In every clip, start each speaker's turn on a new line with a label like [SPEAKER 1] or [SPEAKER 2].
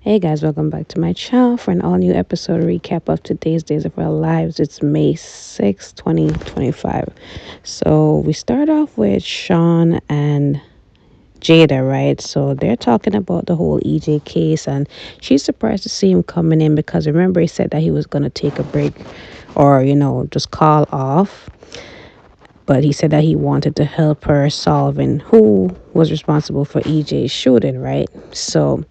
[SPEAKER 1] Hey guys, welcome back to my channel for an all new episode recap of today's Days of Our Lives. It's May 6th, 2025. So we start off with Sean and Jada, right? So they're talking about the whole EJ case, and she's surprised to see him coming in because remember, he said that he was going to take a break or, just call off. But he said that he wanted to help her solving who was responsible for EJ's shooting, right? So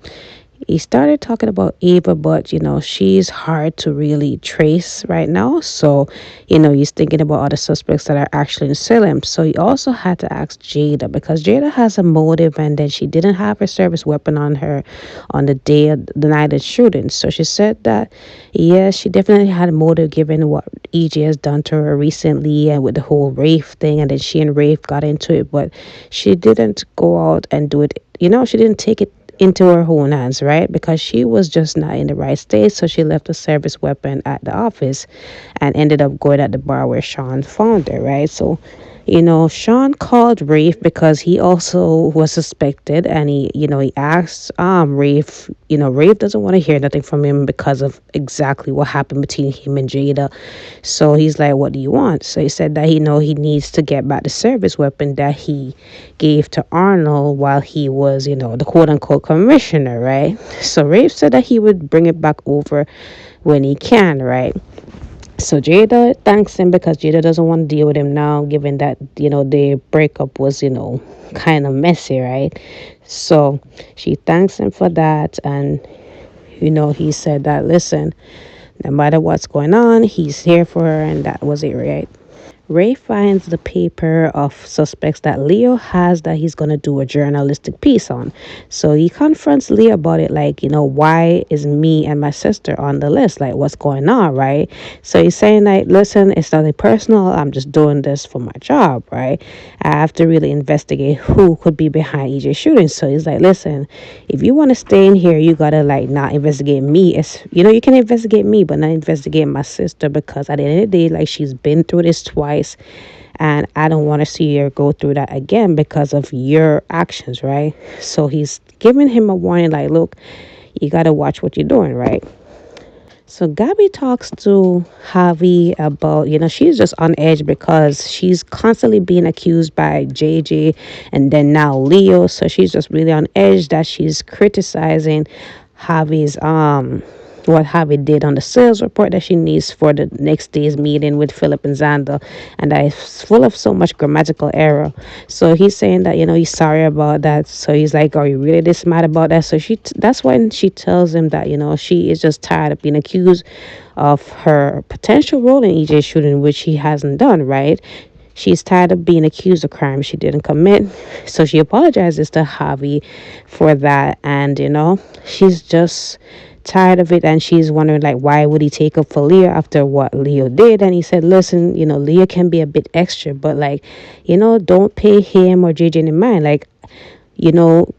[SPEAKER 1] he started talking about Ava, but she's hard to really trace right now. So, he's thinking about other suspects that are actually in Salem. So he also had to ask Jada because Jada has a motive, and then she didn't have her service weapon on her on the night of shooting. So she said that yes, she definitely had a motive given what EJ has done to her recently and with the whole Rafe thing, and then she and Rafe got into it, but she didn't go out and do it. She didn't take it into her own hands, right? Because she was just not in the right state. So she left a service weapon at the office and ended up going at the bar where Sean found her, right? So, Sean called Rafe because he also was suspected, and he asked Rafe, Rafe doesn't want to hear nothing from him because of exactly what happened between him and Jada. So he's like, what do you want? So he said that he needs to get back the service weapon that he gave to Arnold while he was, the quote unquote commissioner, right? So Rafe said that he would bring it back over when he can, right? So Jada thanks him because Jada doesn't want to deal with him now, given that, their breakup was, kind of messy, right? So she thanks him for that. And, he said that, listen, no matter what's going on, he's here for her. And that was it, right? Ray finds the paper of suspects that Leo has that he's going to do a journalistic piece on. So he confronts Leo about it, like, why is me and my sister on the list? Like, what's going on, right? So he's saying, like, listen, it's nothing personal. I'm just doing this for my job, right? I have to really investigate who could be behind EJ shooting. So he's like, listen, if you want to stay in here, you got to, like, not investigate me. It's, you can investigate me, but not investigate my sister because at the end of the day, like, she's been through this twice, and I don't want to see her go through that again because of your actions, right? So he's giving him a warning, like, look, you got to watch what you're doing, right? So Gabby talks to Javi about, she's just on edge because she's constantly being accused by JJ and then now Leo. So she's just really on edge that she's criticizing Javi's what Javi did on the sales report that she needs for the next day's meeting with Philip and Xander, and that is full of so much grammatical error. So he's saying that he's sorry about that. So he's like, "Are you really this mad about that?" So that's when she tells him that she is just tired of being accused of her potential role in EJ shooting, which he hasn't done, right? She's tired of being accused of crimes she didn't commit. So she apologizes to Javi for that. And, she's just tired of it, and she's wondering, like, why would he take up for Leo after what Leo did? And he said, listen, Leo can be a bit extra, but, like, don't pay him or JJ any mind. Like,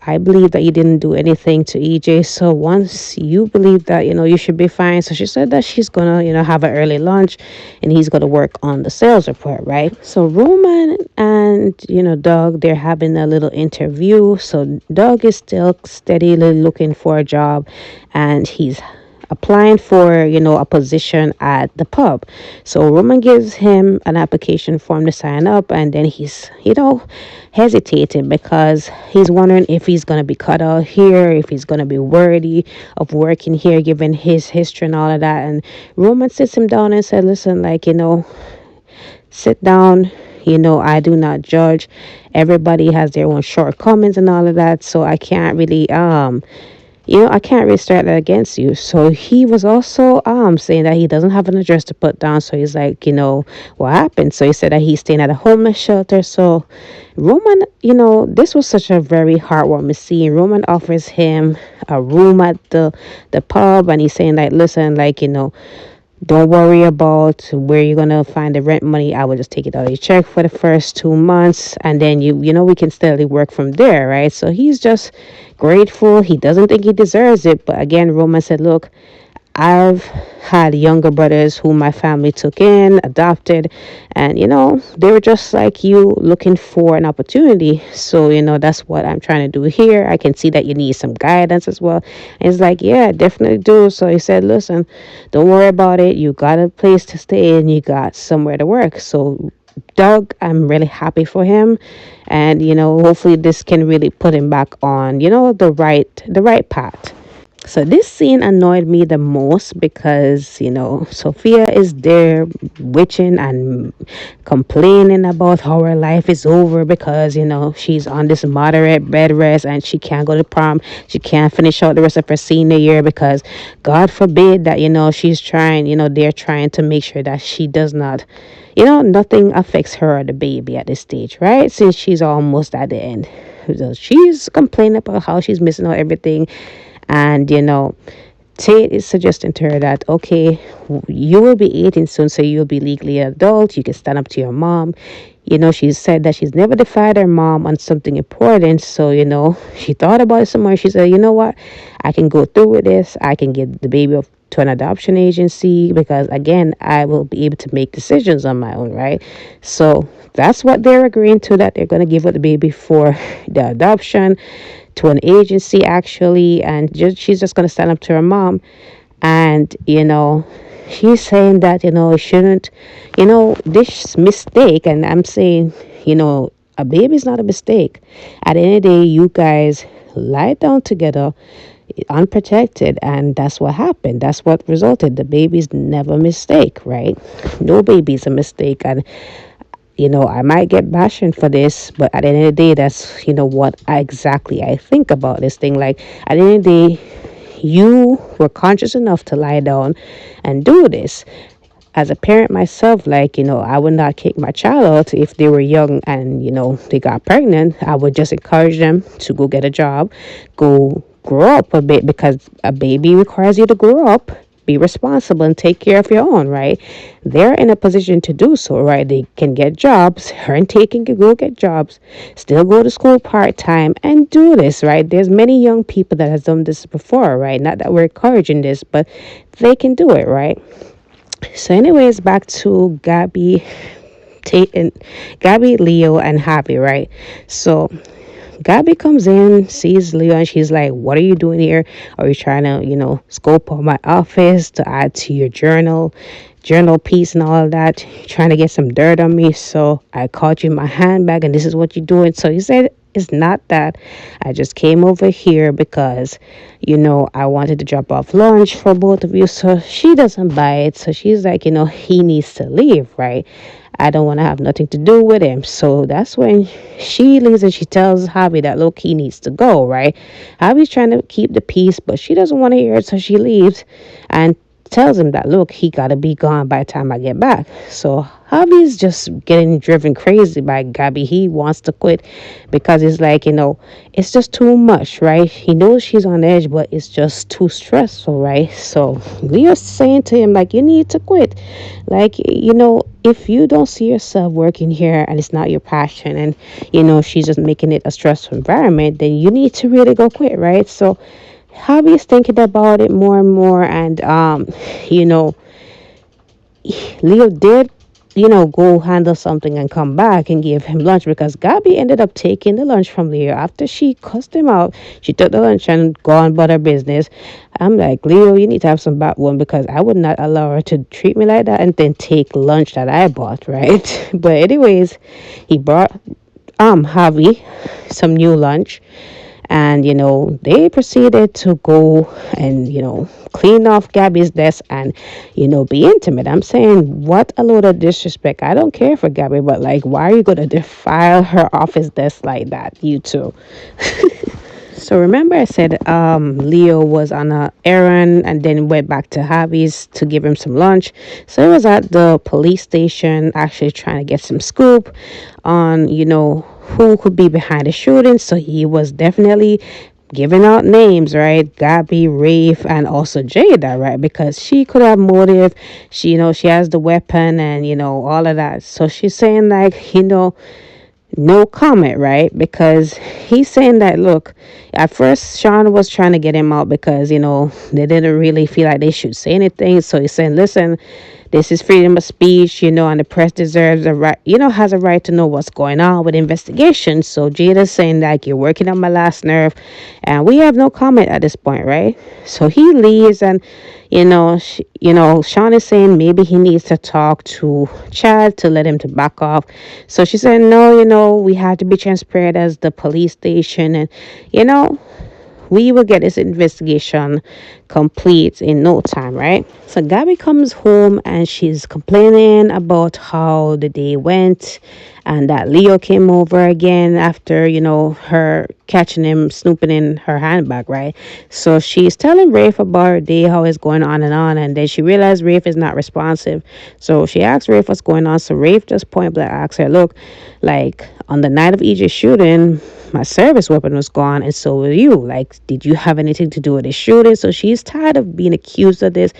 [SPEAKER 1] I believe that you didn't do anything to EJ. So once you believe that, you should be fine. So she said that she's going to, have an early lunch and he's going to work on the sales report, right? So Roman and, Doug, they're having a little interview. So Doug is still steadily looking for a job, and he's applying for a position at the pub. So Roman gives him an application form to sign up, and then he's hesitating because he's wondering if he's going to be cut out here, if he's going to be worthy of working here given his history and all of that. And Roman sits him down and said, listen, like, sit down. I do not judge. Everybody has their own shortcomings and all of that, so I can't really I can't really start that against you. So he was also saying that he doesn't have an address to put down. So he's like, what happened? So he said that he's staying at a homeless shelter. So Roman, this was such a very heartwarming scene. Roman offers him a room at the pub, and he's saying, like, listen, like, don't worry about where you're gonna find the rent money. I will just take it out of your check for the first 2 months, and then we can steadily work from there, right? So he's just grateful. He doesn't think he deserves it, but again, Roman said, "Look, I've had younger brothers who my family took in, adopted, and they were just like you looking for an opportunity. So, that's what I'm trying to do here. I can see that you need some guidance as well. And it's like, yeah, definitely do. So he said, listen, don't worry about it. You got a place to stay and you got somewhere to work. So, Doug, I'm really happy for him, and hopefully this can really put him back on the right path. So this scene annoyed me the most because, Sophia is there witching and complaining about how her life is over because, she's on this moderate bed rest and she can't go to prom. She can't finish out the rest of her senior year because God forbid that, she's trying, they're trying to make sure that she does not, nothing affects her or the baby at this stage, right? Since she's almost at the end. So she's complaining about how she's missing out everything, and Tate is suggesting to her that, okay, you will be 18 soon, so you'll be legally adult. You can stand up to your mom. She said that she's never defied her mom on something important. So, she thought about it some more. She said, you know what? I can go through with this. I can give the baby to an adoption agency because, again, I will be able to make decisions on my own, right? So that's what they're agreeing to, that they're going to give up the baby for the adoption to an agency actually, and she's just going to stand up to her mom. And she's saying that it shouldn't, this mistake. And I'm saying, a baby is not a mistake. At the end of the day, you guys lie down together unprotected, and that's what happened. That's what resulted. The baby's never a mistake, right? No baby's a mistake. And I might get bashing for this, but at the end of the day, that's, what exactly I think about this thing. Like, at the end of the day, you were conscious enough to lie down and do this. As a parent myself, like, I would not kick my child out if they were young and, they got pregnant. I would just encourage them to go get a job, go grow up a bit, because a baby requires you to grow up, be responsible, and take care of your own, right? They're in a position to do so, right? They can get jobs. Her and Taking can go get jobs, still go to school part-time and do this, right? There's many young people that has done this before, right? Not that we're encouraging this, but they can do it, right? So anyways, back to Gabby, Leo, and Happy, right? So Gabby comes in, sees Leo, and she's like, what are you doing here? Are you trying to, scope out my office to add to your journal piece and all of that? You're trying to get some dirt on me. So I caught you in my handbag and this is what you're doing. So he said, it's not that. I just came over here because, I wanted to drop off lunch for both of you. So she doesn't buy it. So she's like, he needs to leave, right? I don't want to have nothing to do with him. So that's when she leaves and she tells Javi that, look, he needs to go, right? Javi's trying to keep the peace, but she doesn't want to hear it. So she leaves and tells him that, look, he got to be gone by the time I get back. So Javi's just getting driven crazy by Gabby. He wants to quit because it's like, it's just too much, right? He knows she's on edge, but it's just too stressful, right? So Leo's saying to him, like, you need to quit. Like, if you don't see yourself working here and it's not your passion, and, she's just making it a stressful environment, then you need to really go quit, right? So Javi's thinking about it more and more, and Leo did, go handle something and come back and give him lunch, because Gabby ended up taking the lunch from Leo after she cussed him out. She took the lunch and gone about her business. I'm like, Leo, you need to have some backbone, because I would not allow her to treat me like that and then take lunch that I bought, right? But anyways, he brought Javi some new lunch. And, they proceeded to go and, clean off Gabby's desk and, be intimate. I'm saying, what a load of disrespect. I don't care for Gabby, but, like, why are you going to defile her office desk like that? You two. So remember I said Leo was on a errand and then went back to Javi's to give him some lunch. So he was at the police station actually trying to get some scoop on, who could be behind the shooting. So he was definitely giving out names, right? Gabby, Rafe, and also Jada, right? Because she could have motive. She, she has the weapon and, all of that. So she's saying, like, no comment, right? Because he's saying that, look, at first Sean was trying to get him out because, they didn't really feel like they should say anything. So he's saying, listen, this is freedom of speech, and the press deserves a right, has a right to know what's going on with investigations. So Jada's saying like, you're working on my last nerve, and we have no comment at this point, right? So he leaves, and Sean is saying maybe he needs to talk to Chad to let him to back off. So she said, no, we have to be transparent as the police station, and you know we will get this investigation complete in no time, right? So Gabby comes home and she's complaining about how the day went and that Leo came over again after, her catching him snooping in her handbag, right? So she's telling Rafe about her day, how it's going on, and then she realized Rafe is not responsive. So she asks Rafe what's going on. So Rafe just point blank asks her, look, like on the night of EJ's shooting, my service weapon was gone, and so were you. Like, did you have anything to do with the shooting? So she's tired of being accused of this,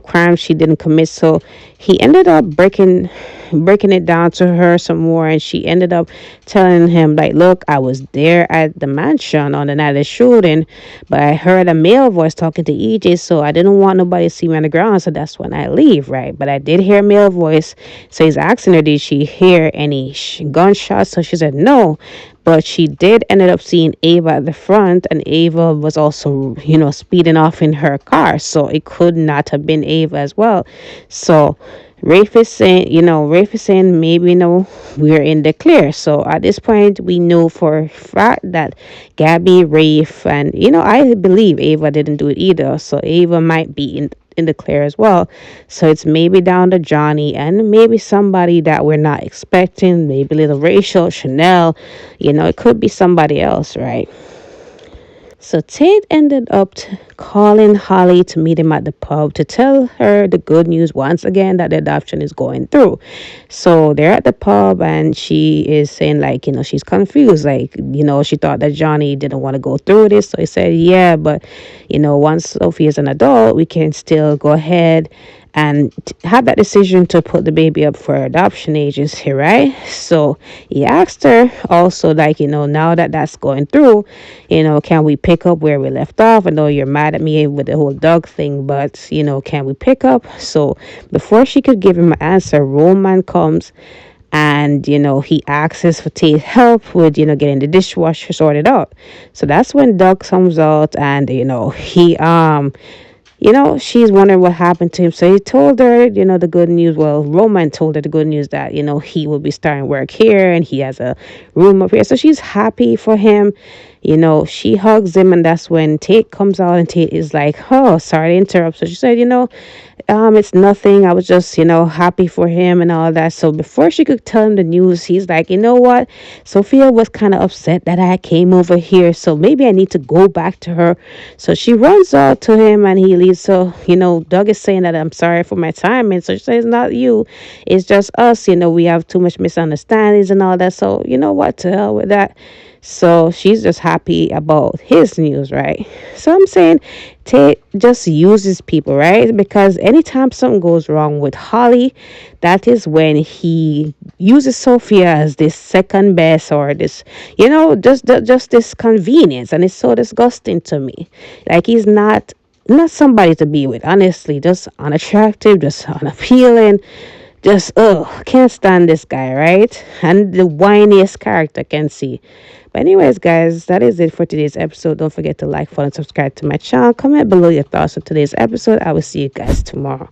[SPEAKER 1] crime she didn't commit. So he ended up breaking it down to her some more, and she ended up telling him like, look, I was there at the mansion on the night of the shooting, but I heard a male voice talking to EJ, so I didn't want nobody to see me on the ground, so that's when I leave, right? But I did hear a male voice. So he's asking her, did she hear any gunshots? So she said no, but she did ended up seeing Ava at the front, and Ava was also, speeding off in her car. So it could not have been Ava as well. So Rafe is saying maybe, we're in the clear. So at this point, we know for a fact that Gabby, Rafe, and, I believe Ava didn't do it either. So Ava might be in the clear as well. So it's maybe down to Johnny and maybe somebody that we're not expecting, maybe little Rachel, Chanel, it could be somebody else, right? So Tate ended up calling Holly to meet him at the pub to tell her the good news once again that the adoption is going through. So they're at the pub and she is saying like, she's confused. Like, she thought that Johnny didn't want to go through this. So he said, yeah, but, once Sophie is an adult, we can still go ahead and have that decision to put the baby up for adoption agency, right? So he asked her also, like, now that that's going through, can we pick up where we left off? I know you're mad at me with the whole dog thing, but, can we pick up? So before she could give him an answer, Roman comes and he asks for Tate's help with getting the dishwasher sorted out. So that's when Doug comes out, and he she's wondering what happened to him. So he told her, the good news. Well, Roman told her the good news that, he will be starting work here and he has a room up here. So she's happy for him. She hugs him, and that's when Tate comes out, and Tate is like, oh, sorry to interrupt. So she said, it's nothing. I was just, happy for him and all that. So before she could tell him the news, he's like, you know what? Sophia was kind of upset that I came over here. So maybe I need to go back to her. So she runs out to him and he leaves. So, Doug is saying that I'm sorry for my time. And so she says, not you. It's just us. We have too much misunderstandings and all that. So, you know what? To hell with that. So she's just happy about his news, right? So I'm saying Tate just uses people, right? Because anytime something goes wrong with Holly, that is when he uses Sophia as this second best, or this, just this convenience. And it's so disgusting to me. Like, he's not somebody to be with, honestly. Just unattractive, just unappealing. Just, can't stand this guy, right? And the whiniest character can see. But anyways, guys, that is it for today's episode. Don't forget to like, follow, and subscribe to my channel. Comment below your thoughts on today's episode. I will see you guys tomorrow.